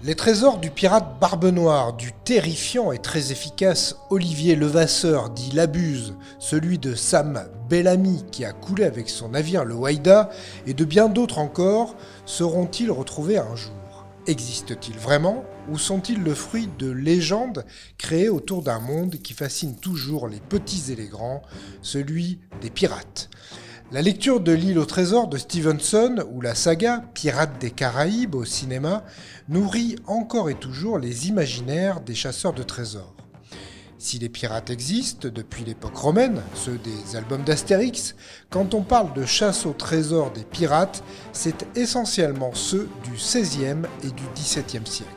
Les trésors du pirate Barbe Noire, du terrifiant et très efficace Olivier Levasseur dit Labuse, celui de Sam Bellamy qui a coulé avec son navire le Whydah, et de bien d'autres encore, seront-ils retrouvés un jour ? Existent-ils vraiment ou sont-ils le fruit de légendes créées autour d'un monde qui fascine toujours les petits et les grands, celui des pirates ? La lecture de L'île au trésor de Stevenson ou la saga Pirates des Caraïbes au cinéma nourrit encore et toujours les imaginaires des chasseurs de trésors. Si les pirates existent depuis l'époque romaine, ceux des albums d'Astérix, quand on parle de chasse au trésor des pirates, c'est essentiellement ceux du XVIe et du XVIIe siècle.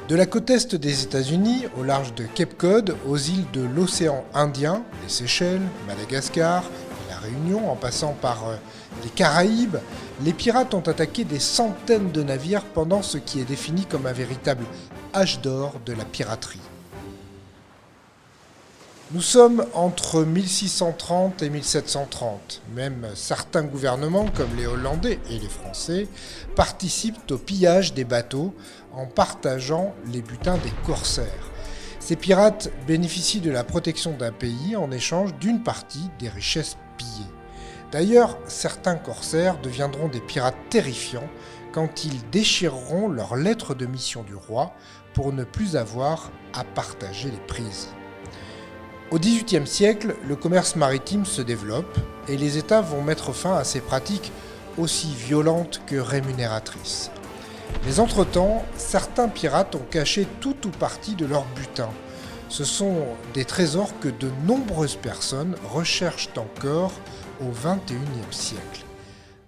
De la côte est des États-Unis, au large de Cape Cod, aux îles de l'océan Indien, les Seychelles, Madagascar, la Réunion, en passant par les Caraïbes, les pirates ont attaqué des centaines de navires pendant ce qui est défini comme un véritable âge d'or de la piraterie. Nous sommes entre 1630 et 1730. Même certains gouvernements, comme les Hollandais et les Français, participent au pillage des bateaux en partageant les butins des corsaires. Ces pirates bénéficient de la protection d'un pays en échange d'une partie des richesses pillées. D'ailleurs, certains corsaires deviendront des pirates terrifiants quand ils déchireront leurs lettres de mission du roi pour ne plus avoir à partager les prises. Au XVIIIe siècle, le commerce maritime se développe et les États vont mettre fin à ces pratiques aussi violentes que rémunératrices. Mais entre-temps, certains pirates ont caché tout ou partie de leur butin. Ce sont des trésors que de nombreuses personnes recherchent encore au XXIe siècle.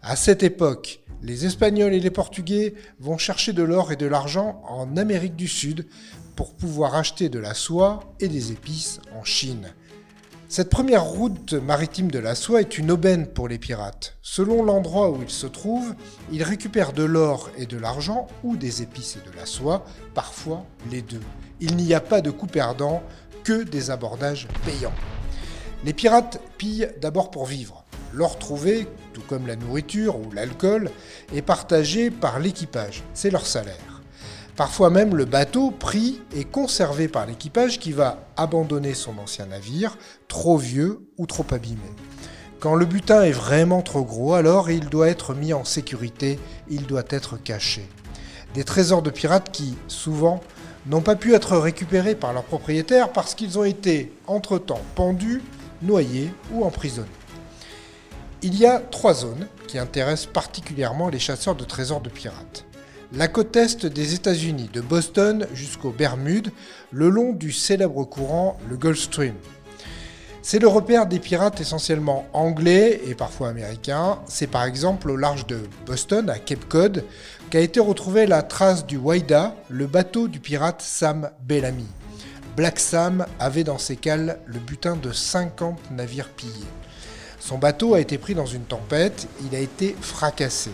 À cette époque, les Espagnols et les Portugais vont chercher de l'or et de l'argent en Amérique du Sud pour pouvoir acheter de la soie et des épices en Chine. Cette première route maritime de la soie est une aubaine pour les pirates. Selon l'endroit où ils se trouvent, ils récupèrent de l'or et de l'argent ou des épices et de la soie, parfois les deux. Il n'y a pas de coup perdant, que des abordages payants. Les pirates pillent d'abord pour vivre. L'or trouvé, tout comme la nourriture ou l'alcool, est partagé par l'équipage, c'est leur salaire. Parfois même le bateau pris est conservé par l'équipage qui va abandonner son ancien navire, trop vieux ou trop abîmé. Quand le butin est vraiment trop gros, alors il doit être mis en sécurité, il doit être caché. Des trésors de pirates qui, souvent, n'ont pas pu être récupérés par leurs propriétaires parce qu'ils ont été, entre-temps, pendus, noyés ou emprisonnés. Il y a 3 zones qui intéressent particulièrement les chasseurs de trésors de pirates. La côte est des États-Unis, de Boston jusqu'aux Bermudes, le long du célèbre courant, le Gulf Stream. C'est le repère des pirates essentiellement anglais et parfois américains. C'est par exemple au large de Boston, à Cape Cod, qu'a été retrouvée la trace du Whydah, le bateau du pirate Sam Bellamy. Black Sam avait dans ses cales le butin de 50 navires pillés. Son bateau a été pris dans une tempête, il a été fracassé.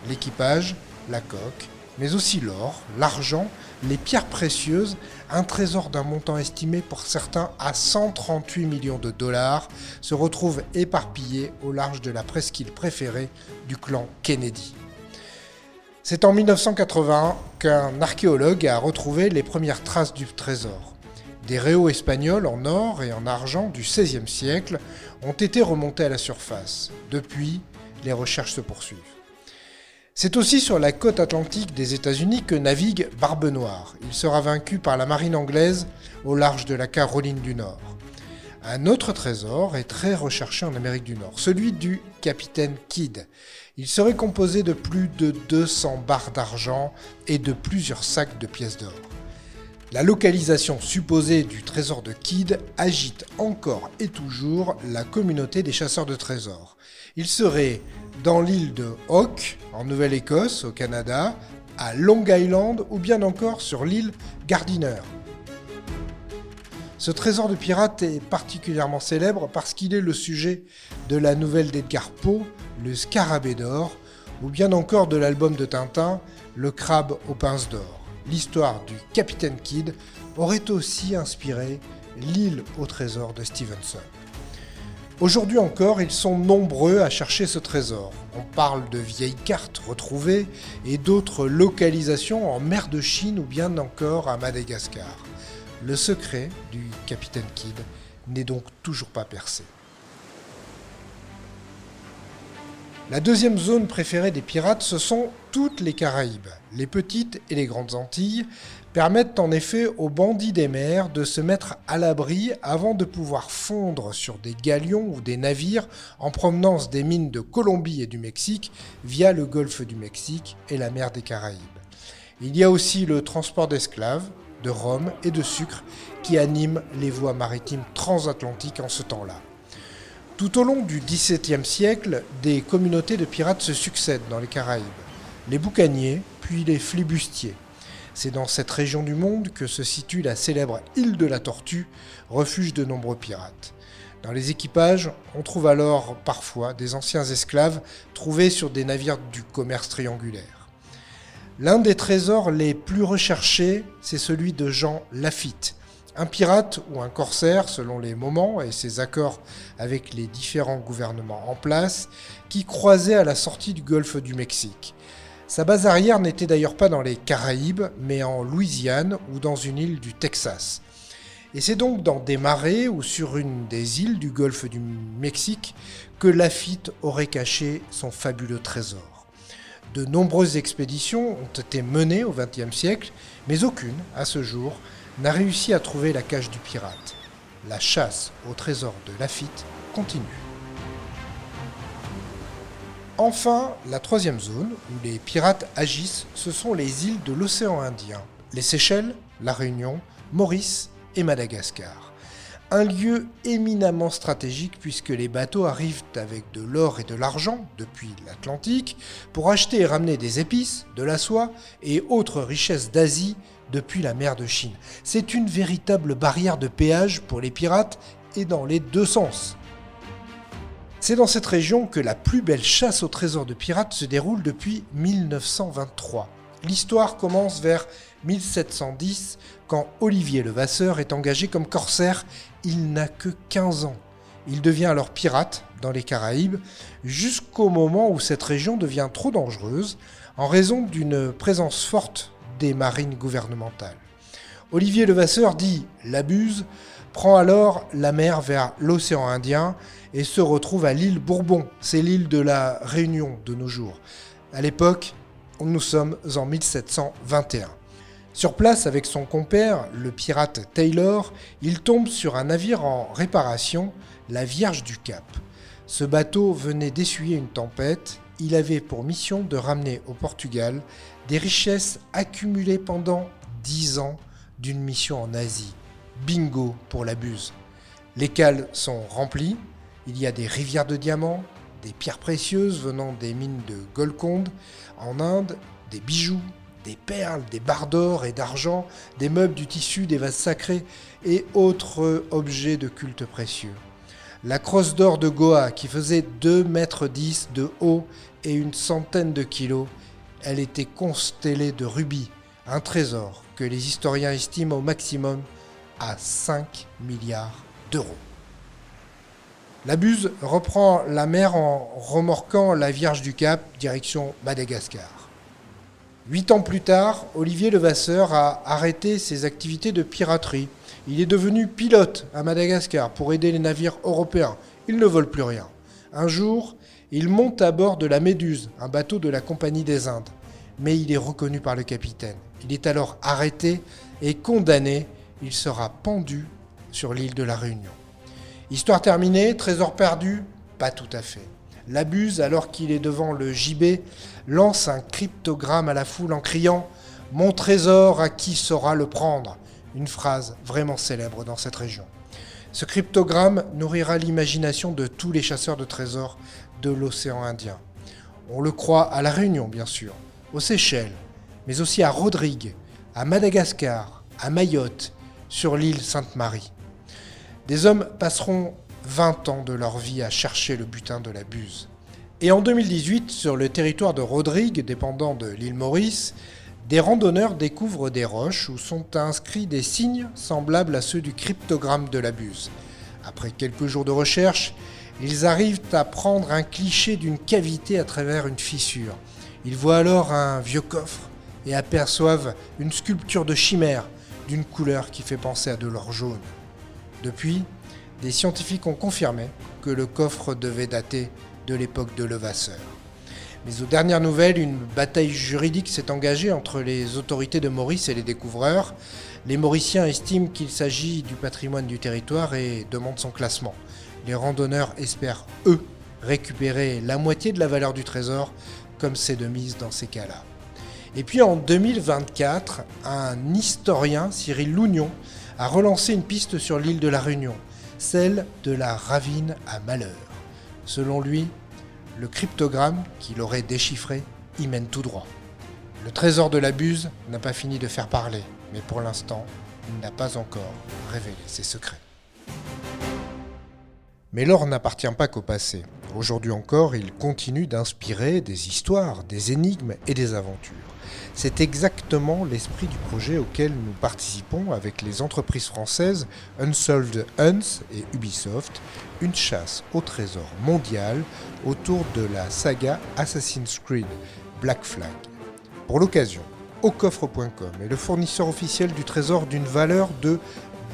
L'équipage, la coque, mais aussi l'or, l'argent, les pierres précieuses, un trésor d'un montant estimé pour certains à 138 millions de dollars, se retrouvent éparpillés au large de la presqu'île préférée du clan Kennedy. C'est en 1981 qu'un archéologue a retrouvé les premières traces du trésor. Des réaux espagnols en or et en argent du XVIe siècle ont été remontés à la surface. Depuis, les recherches se poursuivent. C'est aussi sur la côte atlantique des États-Unis que navigue Barbe Noire. Il sera vaincu par la marine anglaise au large de la Caroline du Nord. Un autre trésor est très recherché en Amérique du Nord, celui du capitaine Kidd. Il serait composé de plus de 200 barres d'argent et de plusieurs sacs de pièces d'or. La localisation supposée du trésor de Kidd agite encore et toujours la communauté des chasseurs de trésors. Il serait dans l'île de Hawke, en Nouvelle-Écosse, au Canada, à Long Island ou bien encore sur l'île Gardiner. Ce trésor de pirate est particulièrement célèbre parce qu'il est le sujet de la nouvelle d'Edgar Poe, Le Scarabée d'or, ou bien encore de l'album de Tintin, Le Crabe aux pinces d'or. L'histoire du capitaine Kidd aurait aussi inspiré L'île au trésor de Stevenson. Aujourd'hui encore, ils sont nombreux à chercher ce trésor. On parle de vieilles cartes retrouvées et d'autres localisations en mer de Chine ou bien encore à Madagascar. Le secret du Capitaine Kidd n'est donc toujours pas percé. La deuxième zone préférée des pirates, ce sont toutes les Caraïbes. Les petites et les grandes Antilles permettent en effet aux bandits des mers de se mettre à l'abri avant de pouvoir fondre sur des galions ou des navires en provenance des mines de Colombie et du Mexique via le golfe du Mexique et la mer des Caraïbes. Il y a aussi le transport d'esclaves, de rhum et de sucre qui anime les voies maritimes transatlantiques en ce temps-là. Tout au long du XVIIe siècle, des communautés de pirates se succèdent dans les Caraïbes. Les boucaniers, puis les flibustiers. C'est dans cette région du monde que se situe la célèbre île de la Tortue, refuge de nombreux pirates. Dans les équipages, on trouve alors parfois des anciens esclaves trouvés sur des navires du commerce triangulaire. L'un des trésors les plus recherchés, c'est celui de Jean Lafitte, un pirate ou un corsaire selon les moments et ses accords avec les différents gouvernements en place, qui croisait à la sortie du golfe du Mexique. Sa base arrière n'était d'ailleurs pas dans les Caraïbes, mais en Louisiane ou dans une île du Texas. Et c'est donc dans des marais ou sur une des îles du golfe du Mexique que Lafitte aurait caché son fabuleux trésor. De nombreuses expéditions ont été menées au XXe siècle, mais aucune, à ce jour, n'a réussi à trouver la cage du pirate. La chasse au trésor de Lafitte continue. Enfin, la troisième zone où les pirates agissent, ce sont les îles de l'océan Indien, les Seychelles, la Réunion, Maurice et Madagascar. Un lieu éminemment stratégique puisque les bateaux arrivent avec de l'or et de l'argent depuis l'Atlantique pour acheter et ramener des épices, de la soie et autres richesses d'Asie depuis la mer de Chine. C'est une véritable barrière de péage pour les pirates et dans les deux sens. C'est dans cette région que la plus belle chasse au trésor de pirates se déroule depuis 1923. L'histoire commence vers 1710 quand Olivier Levasseur est engagé comme corsaire. Il n'a que 15 ans. Il devient alors pirate dans les Caraïbes jusqu'au moment où cette région devient trop dangereuse en raison d'une présence forte des marines gouvernementales. Olivier Levasseur, dit la Buse, prend alors la mer vers l'océan Indien et se retrouve à l'île Bourbon. C'est l'île de la Réunion de nos jours. À l'époque, nous sommes en 1721. Sur place, avec son compère, le pirate Taylor, il tombe sur un navire en réparation, la Vierge du Cap. Ce bateau venait d'essuyer une tempête. Il avait pour mission de ramener au Portugal des richesses accumulées pendant 10 ans d'une mission en Asie. Bingo pour la Buse. Les cales sont remplies, il y a des rivières de diamants, des pierres précieuses venant des mines de Golconde en Inde, des bijoux, des perles, des barres d'or et d'argent, des meubles, du tissu, des vases sacrés et autres objets de culte précieux. La crosse d'or de Goa, qui faisait 2,10 mètres de haut et une centaine de kilos, elle était constellée de rubis, un trésor que les historiens estiment au maximum à 5 milliards d'euros. La Buse reprend la mer en remorquant la Vierge du Cap, direction Madagascar. 8 ans plus tard, Olivier Levasseur a arrêté ses activités de piraterie. Il est devenu pilote à Madagascar pour aider les navires européens. Il ne vole plus rien. Un jour, il monte à bord de la Méduse, un bateau de la Compagnie des Indes. Mais il est reconnu par le capitaine. Il est alors arrêté et condamné. Il sera pendu sur l'île de la Réunion. Histoire terminée, trésor perdu? Pas tout à fait. La Buse, alors qu'il est devant le gibet, lance un cryptogramme à la foule en criant « Mon trésor, à qui saura le prendre ?» Une phrase vraiment célèbre dans cette région. Ce cryptogramme nourrira l'imagination de tous les chasseurs de trésors de l'océan Indien. On le croit à La Réunion, bien sûr, aux Seychelles, mais aussi à Rodrigue, à Madagascar, à Mayotte, sur l'île Sainte-Marie. Des hommes passeront 20 ans de leur vie à chercher le butin de la Buse. Et en 2018, sur le territoire de Rodrigue, dépendant de l'île Maurice, des randonneurs découvrent des roches où sont inscrits des signes semblables à ceux du cryptogramme de la Buse. Après quelques jours de recherche, Ils arrivent à prendre un cliché d'une cavité à travers une fissure. Ils voient alors un vieux coffre et aperçoivent une sculpture de chimère d'une couleur qui fait penser à de l'or jaune. Depuis, des scientifiques ont confirmé que le coffre devait dater de l'époque de Levasseur. Mais aux dernières nouvelles, une bataille juridique s'est engagée entre les autorités de Maurice et les découvreurs. Les Mauriciens estiment qu'il s'agit du patrimoine du territoire et demandent son classement. Les randonneurs espèrent, eux, récupérer la moitié de la valeur du trésor, comme c'est de mise dans ces cas-là. Et puis en 2024, un historien, Cyril Lougnon, a relancé une piste sur l'île de la Réunion, celle de la ravine à Malheur. Selon lui, le cryptogramme qu'il aurait déchiffré y mène tout droit. Le trésor de la Buse n'a pas fini de faire parler, mais pour l'instant, il n'a pas encore révélé ses secrets. Mais l'or n'appartient pas qu'au passé. Aujourd'hui encore, il continue d'inspirer des histoires, des énigmes et des aventures. C'est exactement l'esprit du projet auquel nous participons avec les entreprises françaises Unsolved Hunts et Ubisoft, une chasse au trésor mondial autour de la saga Assassin's Creed Black Flag. Pour l'occasion, aucoffre.com est le fournisseur officiel du trésor d'une valeur de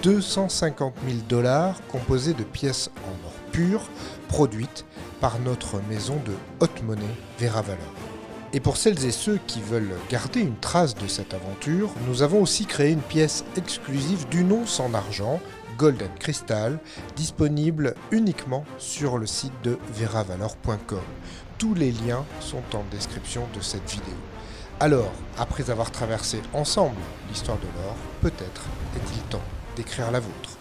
250 000 $, composé de pièces en or pur, produites par notre maison de haute monnaie Vera Valor. Et pour celles et ceux qui veulent garder une trace de cette aventure, nous avons aussi créé une pièce exclusive d'une once en argent, Golden Crystal, disponible uniquement sur le site de veravalor.com. Tous les liens sont en description de cette vidéo. Alors, après avoir traversé ensemble l'histoire de l'or, peut-être est-il temps d'écrire la vôtre.